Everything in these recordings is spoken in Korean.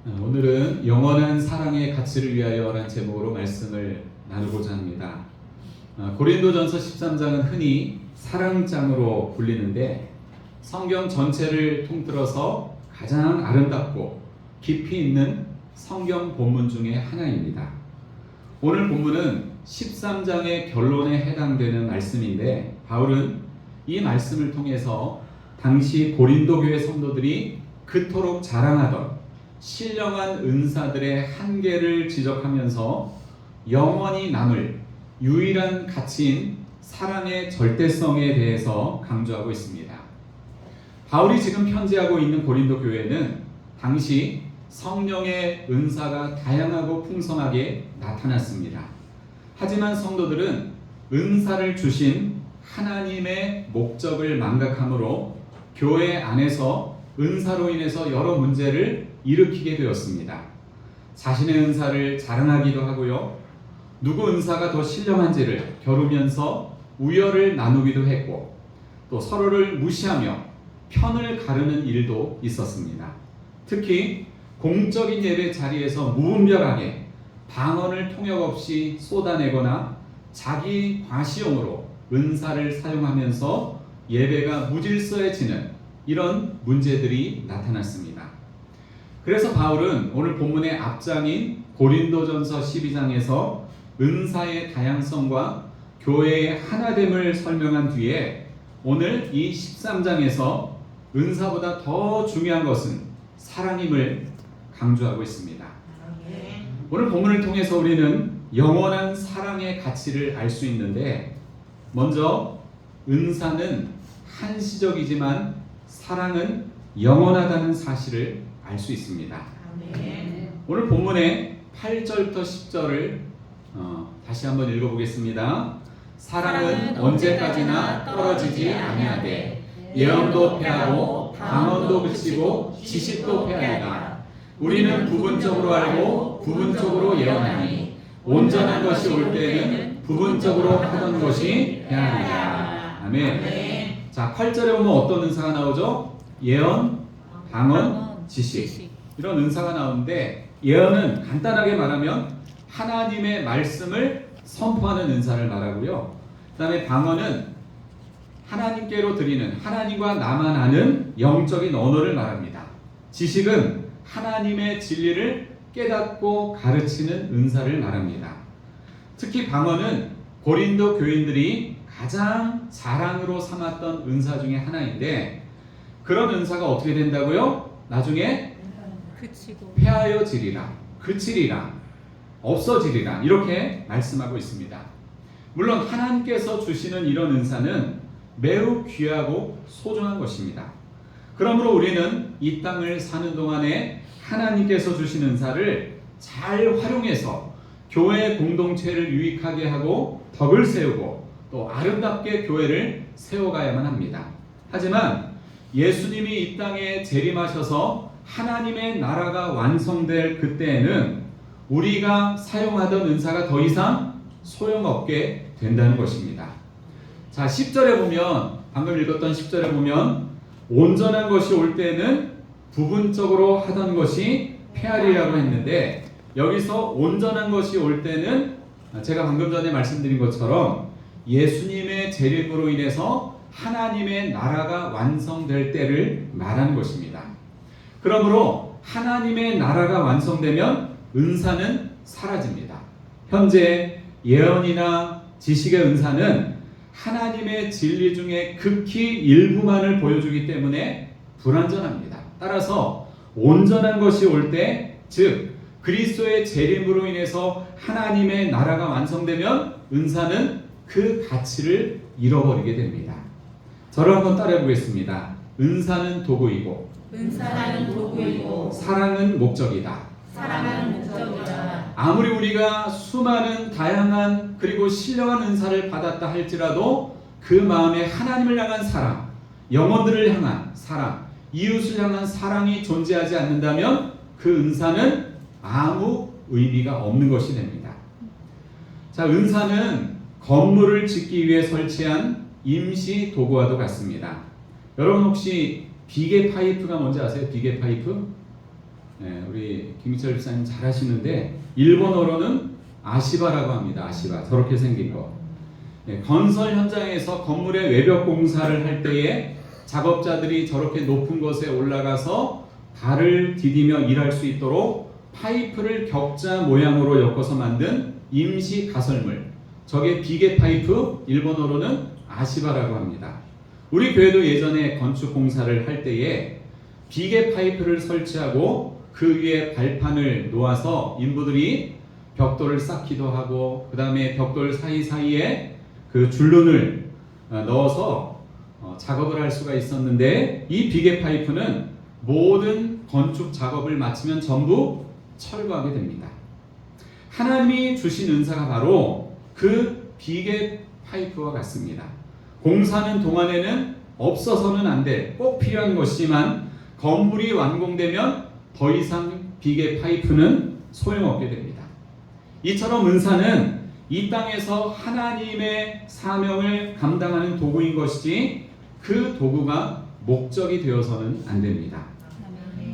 오늘은 영원한 사랑의 가치를 위하여라는 제목으로 말씀을 나누고자 합니다. 고린도전서 13장은 흔히 사랑장으로 불리는데 성경 전체를 통틀어서 가장 아름답고 깊이 있는 성경 본문 중에 하나입니다. 오늘 본문은 13장의 결론에 해당되는 말씀인데 바울은 이 말씀을 통해서 당시 고린도 교회 성도들이 그토록 자랑하던 신령한 은사들의 한계를 지적하면서 영원히 남을 유일한 가치인 사랑의 절대성에 대해서 강조하고 있습니다. 바울이 지금 편지하고 있는 고린도 교회는 당시 성령의 은사가 다양하고 풍성하게 나타났습니다. 하지만 성도들은 은사를 주신 하나님의 목적을 망각함으로 교회 안에서 은사로 인해서 여러 문제를 일으키게 되었습니다. 자신의 은사를 자랑하기도 하고요. 누구 은사가 더 신령한지를 겨루면서 우열을 나누기도 했고 또 서로를 무시하며 편을 가르는 일도 있었습니다. 특히 공적인 예배 자리에서 무분별하게 방언을 통역 없이 쏟아내거나 자기 과시용으로 은사를 사용하면서 예배가 무질서해지는 이런 문제들이 나타났습니다. 그래서 바울은 오늘 본문의 앞장인 고린도전서 12장에서 은사의 다양성과 교회의 하나됨을 설명한 뒤에 오늘 이 13장에서 은사보다 더 중요한 것은 사랑임을 강조하고 있습니다. 오늘 본문을 통해서 우리는 영원한 사랑의 가치를 알 수 있는데 먼저 은사는 한시적이지만 사랑은 영원하다는 사실을 알 수 있습니다. 오늘 본문의 8절부터 10절을 다시 한번 읽어보겠습니다. 사랑은 언제까지나 떨어지지 아니하되 예언도 패하고 방언도 그치고 지식도 패하리라. 우리는 부분적으로 알고 부분적으로 예언하니 온전한 것이 올 때에는 부분적으로 하던 것이 패하리라. 아멘. 자, 8절에 보면 어떤 은사가 나오죠? 예언, 방언, 지식. 이런 은사가 나오는데 예언은 간단하게 말하면 하나님의 말씀을 선포하는 은사를 말하고요. 그 다음에 방언은 하나님께로 드리는 하나님과 나만 아는 영적인 언어를 말합니다. 지식은 하나님의 진리를 깨닫고 가르치는 은사를 말합니다. 특히 방언은 고린도 교인들이 가장 자랑으로 삼았던 은사 중에 하나인데 그런 은사가 어떻게 된다고요? 나중에 폐하여지리라, 그치리라, 없어지리라 이렇게 말씀하고 있습니다. 물론 하나님께서 주시는 이런 은사는 매우 귀하고 소중한 것입니다. 그러므로 우리는 이 땅을 사는 동안에 하나님께서 주신 은사를 잘 활용해서 교회 공동체를 유익하게 하고 덕을 세우고 또 아름답게 교회를 세워가야만 합니다. 하지만 예수님이 이 땅에 재림하셔서 하나님의 나라가 완성될 그때에는 우리가 사용하던 은사가 더 이상 소용없게 된다는 것입니다. 자, 10절에 보면 방금 읽었던 10절에 보면 온전한 것이 올 때는 부분적으로 하던 것이 폐하리라고 했는데 여기서 온전한 것이 올 때는 제가 방금 전에 말씀드린 것처럼 예수님의 재림으로 인해서 하나님의 나라가 완성될 때를 말하는 것입니다. 그러므로 하나님의 나라가 완성되면 은사는 사라집니다. 현재 예언이나 지식의 은사는 하나님의 진리 중에 극히 일부만을 보여주기 때문에 불완전합니다. 따라서 온전한 것이 올 때, 즉 그리스도의 재림으로 인해서 하나님의 나라가 완성되면 은사는 그 가치를 잃어버리게 됩니다. 저를 한번 따라해 보겠습니다. 은사는 도구이고 사랑은 목적이다. 아무리 우리가 수많은 다양한 그리고 신령한 은사를 받았다 할지라도 그 마음에 하나님을 향한 사랑, 영혼들을 향한 사랑, 이웃을 향한 사랑이 존재하지 않는다면 그 은사는 아무 의미가 없는 것이 됩니다. 자, 은사는 건물을 짓기 위해 설치한 임시 도구와도 같습니다. 여러분 혹시 비계 파이프가 뭔지 아세요? 비계 파이프? 우리 김희철 집사님 잘 하시는데 일본어로는 아시바라고 합니다. 아시바. 저렇게 생긴 거. 건설 현장에서 건물의 외벽 공사를 할 때에 작업자들이 저렇게 높은 곳에 올라가서 발을 디디며 일할 수 있도록 파이프를 격자 모양으로 엮어서 만든 임시 가설물. 저게 비계 파이프, 일본어로는 아시바라고 합니다. 우리 교회도 예전에 건축 공사를 할 때에 비계 파이프를 설치하고 그 위에 발판을 놓아서 인부들이 벽돌을 쌓기도 하고 그 다음에 벽돌 사이사이에 그 줄눈을 넣어서 작업을 할 수가 있었는데, 이 비계 파이프는 모든 건축 작업을 마치면 전부 철거하게 됩니다. 하나님이 주신 은사가 바로 그 비계 파이프와 같습니다. 공사하는 동안에는 없어서는 안 돼, 꼭 필요한 것이지만 건물이 완공되면 더 이상 비계 파이프는 소용없게 됩니다. 이처럼 은사는 이 땅에서 하나님의 사명을 감당하는 도구인 것이지 그 도구가 목적이 되어서는 안 됩니다.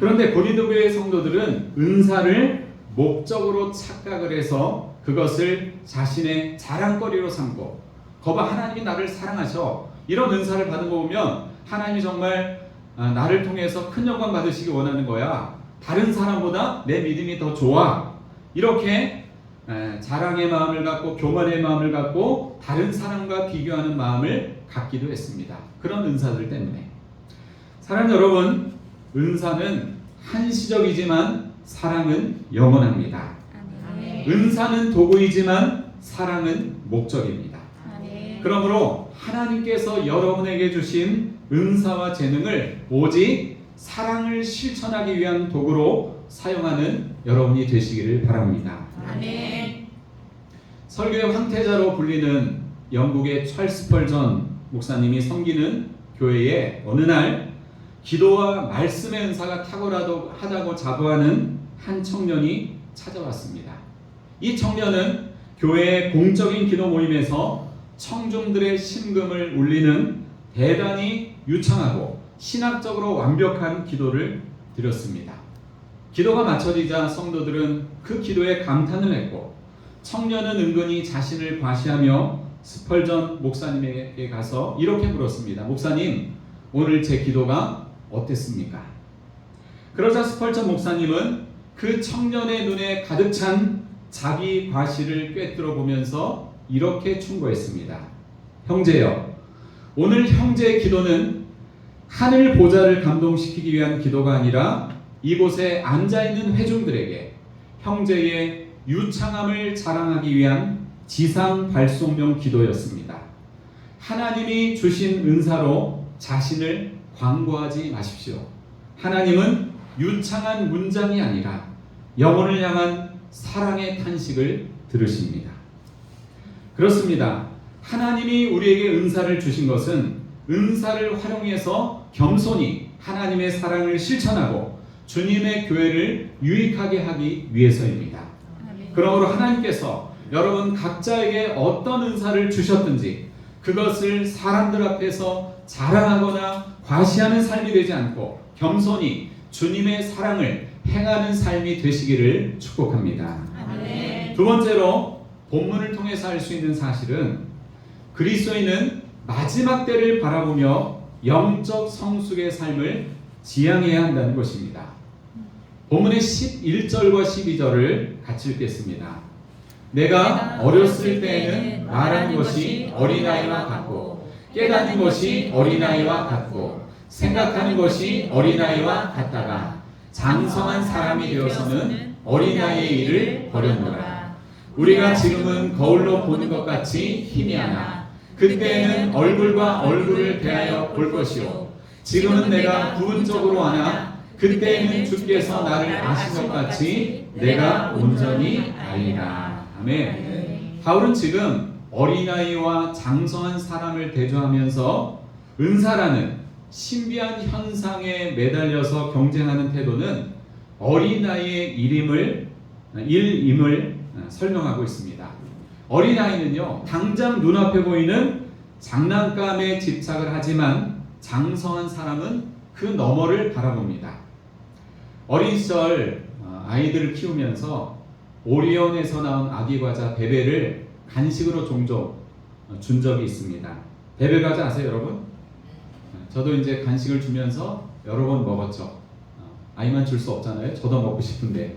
그런데 고린도 교회 성도들은 은사를 목적으로 착각을 해서 그것을 자신의 자랑거리로 삼고, 거봐 하나님이 나를 사랑하셔, 이런 은사를 받은 거 보면 하나님이 정말 나를 통해서 큰 영광 받으시기 원하는 거야, 다른 사람보다 내 믿음이 더 좋아, 이렇게 자랑의 마음을 갖고 교만의 마음을 갖고 다른 사람과 비교하는 마음을 갖기도 했습니다. 그런 은사들 때문에. 사랑하는 여러분, 은사는 한시적이지만 사랑은 영원합니다. 은사는 도구이지만 사랑은 목적입니다. 그러므로 하나님께서 여러분에게 주신 은사와 재능을 오직 사랑을 실천하기 위한 도구로 사용하는 여러분이 되시기를 바랍니다. 아멘. 설교의 황태자로 불리는 영국의 찰스 스펄전 목사님이 섬기는 교회에 어느 날 기도와 말씀의 은사가 탁월하다고 자부하는 한 청년이 찾아왔습니다. 이 청년은 교회의 공적인 기도 모임에서 청중들의 심금을 울리는 대단히 유창하고 신학적으로 완벽한 기도를 드렸습니다. 기도가 마쳐지자 성도들은 그 기도에 감탄을 했고, 청년은 은근히 자신을 과시하며 스펄전 목사님에게 가서 이렇게 물었습니다. 목사님, 오늘 제 기도가 어땠습니까? 그러자 스펄전 목사님은 그 청년의 눈에 가득 찬 자기 과시를 꿰뚫어 보면서 이렇게 충고했습니다. 형제여, 오늘 형제의 기도는 하늘 보좌를 감동시키기 위한 기도가 아니라 이곳에 앉아있는 회중들에게 형제의 유창함을 자랑하기 위한 지상 발송용 기도였습니다. 하나님이 주신 은사로 자신을 광고하지 마십시오. 하나님은 유창한 문장이 아니라 영혼을 향한 사랑의 탄식을 들으십니다. 그렇습니다. 하나님이 우리에게 은사를 주신 것은 은사를 활용해서 겸손히 하나님의 사랑을 실천하고 주님의 교회를 유익하게 하기 위해서입니다. 그러므로 하나님께서 여러분 각자에게 어떤 은사를 주셨든지 그것을 사람들 앞에서 자랑하거나 과시하는 삶이 되지 않고 겸손히 주님의 사랑을 행하는 삶이 되시기를 축복합니다. 아멘. 두 번째로 본문을 통해서 알 수 있는 사실은 그리스도인은 마지막 때를 바라보며 영적 성숙의 삶을 지향해야 한다는 것입니다. 본문의 11절과 12절을 같이 읽겠습니다. 내가 어렸을 때에는 말하는 것이 어린아이와 같고 깨닫는 것이 어린아이와 같고 생각하는 것이 어린아이와 같다가 장성한 사람이 되어서는 어린아이의 일을 버렸노라. 우리가 지금은 거울로 보는 것 같이 희미하나 그때에는 얼굴과 얼굴을 대하여 볼 것이요 지금은 내가 부분적으로 아나 그때에는 주께서 나를 아신 것 같이 내가 온전히 알리라. 아멘. 바울은 지금 어린아이와 장성한 사람을 대조하면서 은사라는 신비한 현상에 매달려서 경쟁하는 태도는 어린아이의 일임을 설명하고 있습니다. 어린아이는요, 당장 눈앞에 보이는 장난감에 집착을 하지만 장성한 사람은 그 너머를 바라봅니다. 어린 시절 아이들을 키우면서 오리온에서 나온 아기 과자 베베를 간식으로 종종 준 적이 있습니다. 베베 과자 아세요, 여러분? 저도 이제 간식을 주면서 여러 번 먹었죠. 아이만 줄 수 없잖아요. 저도 먹고 싶은데.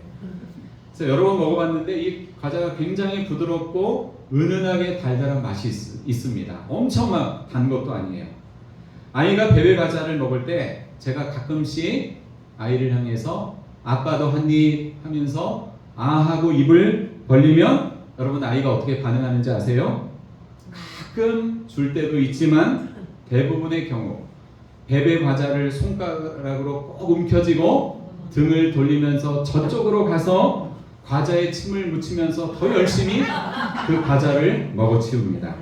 그래서 여러 번 먹어봤는데 이 과자가 굉장히 부드럽고 은은하게 달달한 맛이 있습니다. 엄청 막 단 것도 아니에요. 아이가 베베 과자를 먹을 때 제가 가끔씩 아이를 향해서 아빠도 한 입 하면서 아 하고 입을 벌리면 여러분 아이가 어떻게 반응하는지 아세요? 가끔 줄 때도 있지만 대부분의 경우 베베 과자를 손가락으로 꼭 움켜쥐고 등을 돌리면서 저쪽으로 가서 과자에 침을 묻히면서 더 열심히 그 과자를 먹어치웁니다.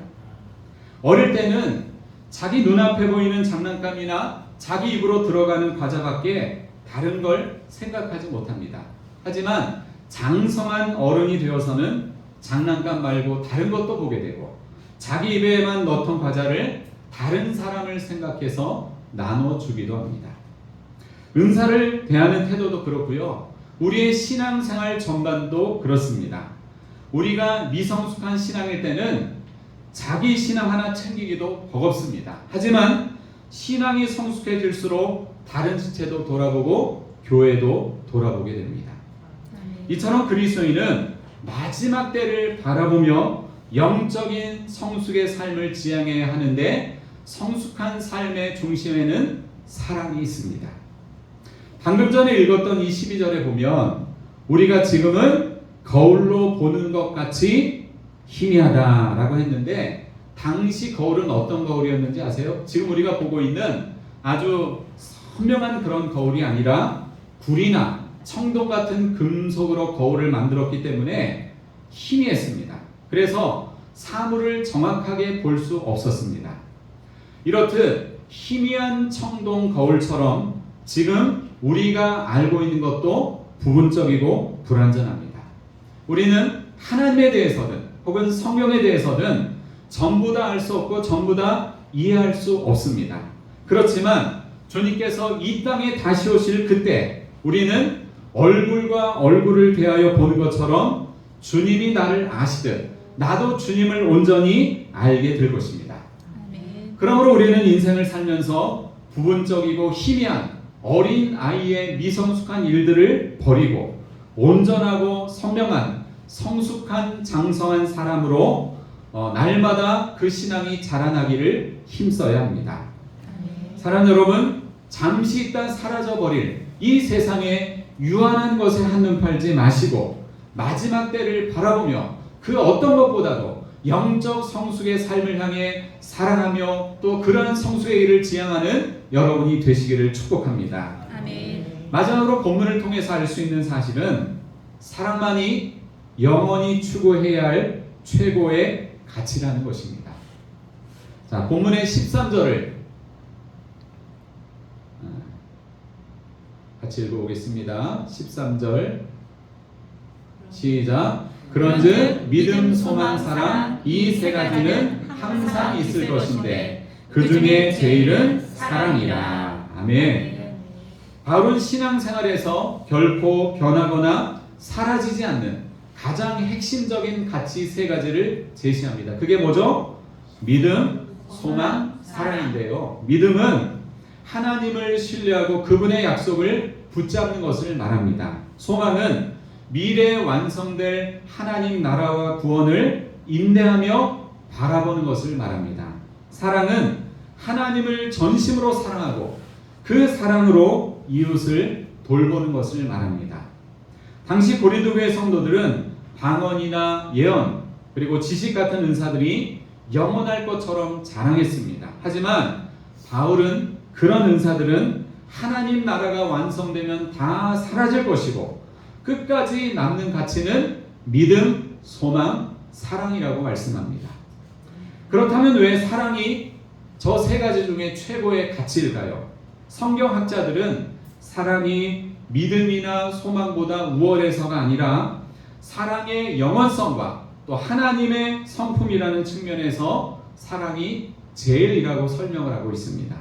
어릴 때는 자기 눈앞에 보이는 장난감이나 자기 입으로 들어가는 과자밖에 다른 걸 생각하지 못합니다. 하지만 장성한 어른이 되어서는 장난감 말고 다른 것도 보게 되고 자기 입에만 넣던 과자를 다른 사람을 생각해서 나눠주기도 합니다. 은사를 대하는 태도도 그렇고요. 우리의 신앙생활 전반도 그렇습니다. 우리가 미성숙한 신앙일 때는 자기 신앙 하나 챙기기도 버겁습니다. 하지만 신앙이 성숙해질수록 다른 지체도 돌아보고 교회도 돌아보게 됩니다. 이처럼 그리스도인은 마지막 때를 바라보며 영적인 성숙의 삶을 지향해야 하는데 성숙한 삶의 중심에는 사랑이 있습니다. 방금 전에 읽었던 이 12절에 보면 우리가 지금은 거울로 보는 것 같이 희미하다라고 했는데 당시 거울은 어떤 거울이었는지 아세요? 지금 우리가 보고 있는 아주 선명한 그런 거울이 아니라 구리나 청동 같은 금속으로 거울을 만들었기 때문에 희미했습니다. 그래서 사물을 정확하게 볼 수 없었습니다. 이렇듯 희미한 청동 거울처럼 지금 우리가 알고 있는 것도 부분적이고 불완전합니다. 우리는 하나님에 대해서든 혹은 성경에 대해서든 전부 다 알 수 없고 전부 다 이해할 수 없습니다. 그렇지만 주님께서 이 땅에 다시 오실 그때 우리는 얼굴과 얼굴을 대하여 보는 것처럼 주님이 나를 아시듯 나도 주님을 온전히 알게 될 것입니다. 그러므로 우리는 인생을 살면서 부분적이고 희미한 어린 아이의 미성숙한 일들을 버리고 온전하고 선명한 성숙한 장성한 사람으로 날마다 그 신앙이 자라나기를 힘써야 합니다. 사랑하는 여러분, 잠시 일단 사라져버릴 이 세상에 유한한 것에 한눈 팔지 마시고 마지막 때를 바라보며 그 어떤 것보다도 영적 성숙의 삶을 향해 살아가며 또 그러한 성숙의 일을 지향하는 여러분이 되시기를 축복합니다. 아멘. 마지막으로 본문을 통해서 알 수 있는 사실은 사랑만이 영원히 추구해야 할 최고의 가치라는 것입니다. 자, 본문의 13절을 같이 읽어보겠습니다. 13절 시작. 그런즉 믿음, 소망, 사랑 이 세 가지는 항상 있을 것인데 그 중에 제일은 사랑이라. 아멘. 바울은 신앙생활에서 결코 변하거나 사라지지 않는 가장 핵심적인 가치 세 가지를 제시합니다. 그게 뭐죠? 믿음, 소망, 사랑인데요. 믿음은 하나님을 신뢰하고 그분의 약속을 붙잡는 것을 말합니다. 소망은 미래에 완성될 하나님 나라와 구원을 인내하며 바라보는 것을 말합니다. 사랑은 하나님을 전심으로 사랑하고 그 사랑으로 이웃을 돌보는 것을 말합니다. 당시 고린도 교회 성도들은 방언이나 예언 그리고 지식 같은 은사들이 영원할 것처럼 자랑했습니다. 하지만 바울은 그런 은사들은 하나님 나라가 완성되면 다 사라질 것이고 끝까지 남는 가치는 믿음, 소망, 사랑이라고 말씀합니다. 그렇다면 왜 사랑이 저 세 가지 중에 최고의 가치일까요? 성경학자들은 사랑이 믿음이나 소망보다 우월해서가 아니라 사랑의 영원성과 또 하나님의 성품이라는 측면에서 사랑이 제일이라고 설명을 하고 있습니다.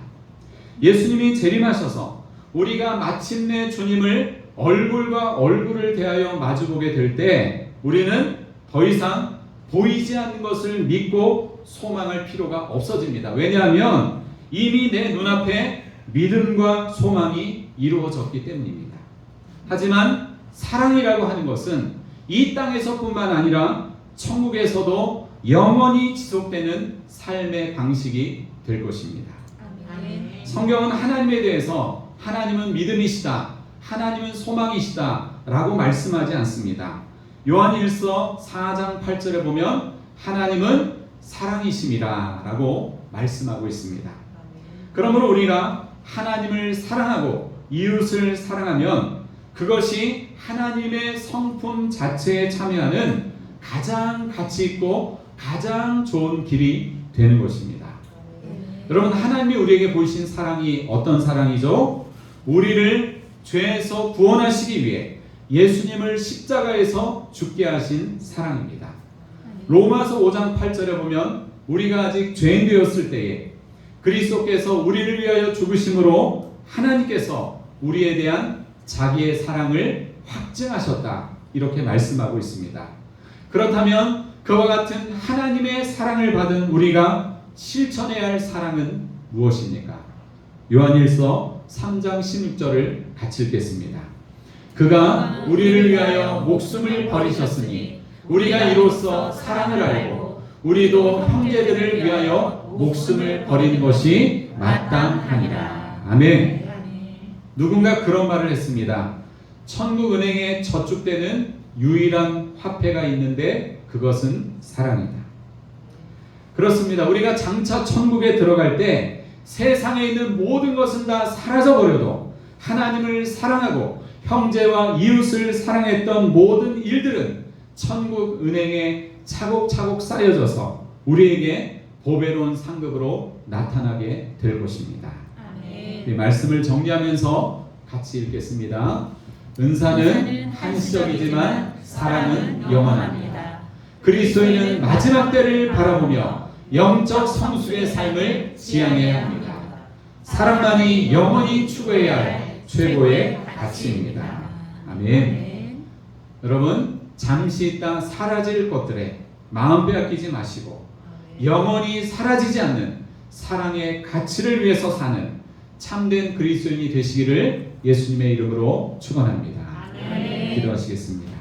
예수님이 재림하셔서 우리가 마침내 주님을 얼굴과 얼굴을 대하여 마주보게 될 때 우리는 더 이상 보이지 않는 것을 믿고 소망할 필요가 없어집니다. 왜냐하면 이미 내 눈앞에 믿음과 소망이 이루어졌기 때문입니다. 하지만 사랑이라고 하는 것은 이 땅에서뿐만 아니라 천국에서도 영원히 지속되는 삶의 방식이 될 것입니다. 아멘. 성경은 하나님에 대해서 하나님은 믿음이시다, 하나님은 소망이시다 라고 말씀하지 않습니다. 요한일서 4장 8절에 보면 하나님은 사랑이심이라 라고 말씀하고 있습니다. 그러므로 우리가 하나님을 사랑하고 이웃을 사랑하면 그것이 하나님의 성품 자체에 참여하는 가장 가치 있고 가장 좋은 길이 되는 것입니다. 여러분, 하나님이 우리에게 보이신 사랑이 어떤 사랑이죠? 우리를 죄에서 구원하시기 위해 예수님을 십자가에서 죽게 하신 사랑입니다. 로마서 5장 8절에 보면 우리가 아직 죄인 되었을 때에 그리스도께서 우리를 위하여 죽으심으로 하나님께서 우리에 대한 자기의 사랑을 확증하셨다, 이렇게 말씀하고 있습니다. 그렇다면 그와 같은 하나님의 사랑을 받은 우리가 실천해야 할 사랑은 무엇입니까? 요한일서 3장 16절을 같이 읽겠습니다. 그가 우리를 위하여 목숨을 버리셨으니 우리가 이로써 사랑을 알고 우리도 형제들을 위하여 목숨을 버리는 것이 마땅하니라. 아멘. 누군가 그런 말을 했습니다. 천국 은행에 저축되는 유일한 화폐가 있는데 그것은 사랑이다. 그렇습니다. 우리가 장차 천국에 들어갈 때 세상에 있는 모든 것은 다 사라져버려도 하나님을 사랑하고 형제와 이웃을 사랑했던 모든 일들은 천국 은행에 차곡차곡 쌓여져서 우리에게 보배로운 상급으로 나타나게 될 것입니다. 이 말씀을 정리하면서 같이 읽겠습니다. 은사는 한시적이지만 사랑은 영원합니다. 그리스도인은 마지막 때를 바라보며 영적 성숙의 삶을 지향해야 합니다. 사랑만이 영원히 추구해야 할 최고의 가치입니다. 아멘. 여러분, 잠시 있다 사라질 것들에 마음 빼앗기지 마시고 영원히 사라지지 않는 사랑의 가치를 위해서 사는 참된 그리스도인이 되시기를 예수님의 이름으로 축원합니다. 기도하시겠습니다.